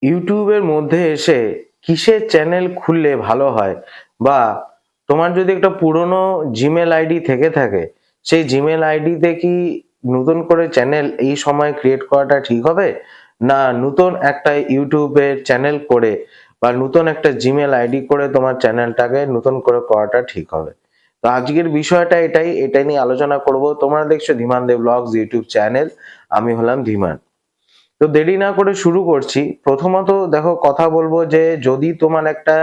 ইউটিউবের মধ্যে এসে কিসের চ্যানেল খুললে ভালো হয়, বা তোমার যদি একটা পুরনো জিমেল আইডি থেকে থাকে, সেই জিমেল আইডিতে কি নতুন করে চ্যানেল এই সময় ক্রিয়েট করাটা ঠিক হবে, না নতুন একটা ইউটিউবের চ্যানেল করে বা নতুন একটা জিমেল আইডি করে তোমার চ্যানেলটাকে নতুন করে করাটা ঠিক হবে? তো আজকের বিষয়টা এটাই নিয়ে আলোচনা করব। তোমরা দেখছো ধীমান দে ব্লগস ইউটিউব চ্যানেল। আমি হলাম ধীমান। তো দেরি না করে শুরু করছি। প্রথমত দেখো, কথা বলবো যে যদি তোমার একটা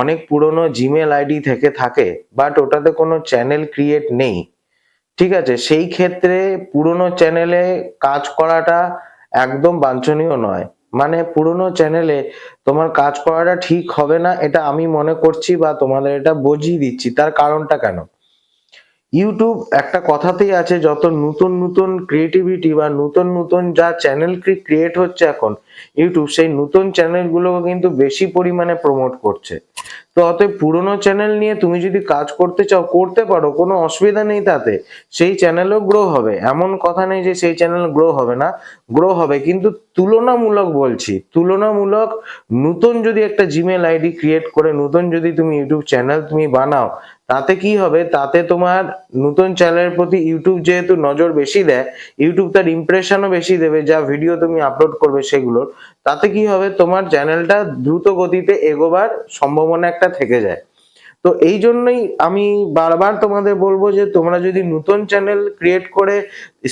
অনেক পুরনো জিমেল আইডি থেকে থাকে বাট ওটাতে কোনো চ্যানেল ক্রিয়েট নেই, ঠিক আছে, সেই ক্ষেত্রে পুরনো চ্যানেলে কাজ করাটা একদম বাঞ্ছনীয় নয়। মানে পুরনো চ্যানেলে তোমার কাজ করাটা ঠিক হবে না, এটা আমি মনে করছি বা তোমাদের এটা বুঝিয়ে দিচ্ছি। তার কারণটা কেন? ইউটিউব একটা কথাতেই আছে, যত নতুন নতুন ক্রিয়েটিভিটি বা নতুন নতুন যা চ্যানেল ক্রিয়েট হচ্ছে এখন ইউটিউব, সেই নতুন চ্যানেলগুলোকে কিন্তু বেশি পরিমাণে প্রমোট করছে। তো অতএব পুরোনো চ্যানেল নিয়ে তুমি যদি কাজ করতে চাও, করতে পারো, কোনো অসুবিধা নেই তাতে। সেই চ্যানেলও গ্রো হবে, এমন কথা নেই যে সেই চ্যানেল গ্রো হবে না, গ্রো হবে, কিন্তু তুলনামূলক বলছি, তুলনামূলক নতুন যদি একটা জিমেল আইডি ক্রিয়েট করে নতুন যদি তুমি ইউটিউব চ্যানেল তুমি বানাও, তাতে কি হবে, তাতে তোমার নতুন চ্যানেলের প্রতি ইউটিউব যেহেতু নজর বেশি দেয়, ইউটিউব তার ইমপ্রেশনও বেশি দেবে যা ভিডিও তুমি আপলোড করবে সেগুলোর। তাতে কি হবে, তোমার চ্যানেলটা দ্রুত গতিতে এগোবার সম্ভাবনা একটা থেকে যায়। তো এই জন্যই আমি বারবার তোমাদের বলবো যে তোমরা যদি নতুন চ্যানেল ক্রিয়েট করে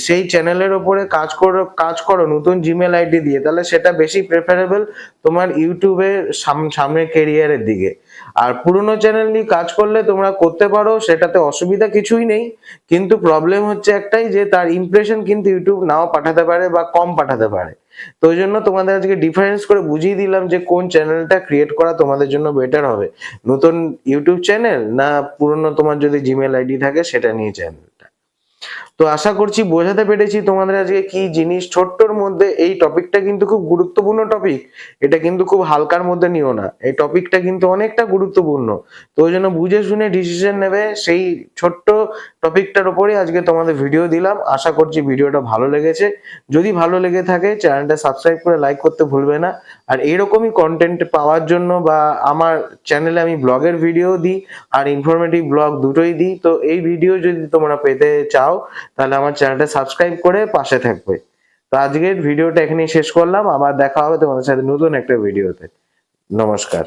সেই চ্যানেলের ওপরে কাজ করো নতুন জিমেল আইডি দিয়ে, তাহলে সেটা বেশি প্রেফারেবল তোমার ইউটিউবের সামনের ক্যারিয়ারের দিকে। আর পুরোনো চ্যানেল নিয়ে কাজ করলে তোমরা করতে পারো, সেটাতে অসুবিধা কিছুই নেই, কিন্তু প্রবলেম হচ্ছে একটাই যে তার ইমপ্রেশন কিন্তু ইউটিউব নাও পাঠাতে পারে বা কম পাঠাতে পারে। তো ওই জন্য তোমাদের আজকে ডিফারেন্স করে বুঝিয়ে দিলাম যে কোন চ্যানেলটা ক্রিয়েট করা তোমাদের জন্য বেটার হবে, নতুন ইউটিউব চ্যানেল না পুরনো তোমার যদি জিমেল আইডি থাকে সেটা নিয়ে চ্যানেলটা। তো আশা করছি বোঝাতে পেরেছি তোমাদের আজকে কি জিনিস। ছোট্টর মধ্যে এই টপিকটা কিন্তু খুব গুরুত্বপূর্ণ টপিক, এটা কিন্তু খুব হালকার মধ্যে নিও না, এই টপিকটা কিন্তু অনেকটা গুরুত্বপূর্ণ। তো ওই জন্য বুঝে শুনে ডিসিশন নেবে, সেই ছোট্ট টপিকটার উপরে আজকে তোমাদের ভিডিও দিলাম। আশা করছি ভিডিওটা ভালো লেগেছে। যদি ভালো লেগে থাকে চ্যানেলটা সাবস্ক্রাইব করে লাইক করতে ভুলবে না। আর এরকমই কন্টেন্ট পাওয়ার জন্য, বা আমার চ্যানেলে আমি ব্লগের ভিডিও দিই আর ইনফরমেটিভ ব্লগ দুটোই দিই, তো এই ভিডিও যদি তোমরা পেতে চাও তাহলে আমার চ্যানেলটা সাবস্ক্রাইব করে পাশে থাকবে। তো আজকের ভিডিওটা এখানেই শেষ করলাম, আবার দেখা হবে তোমাদের সাথে নতুন একটা ভিডিওতে। নমস্কার।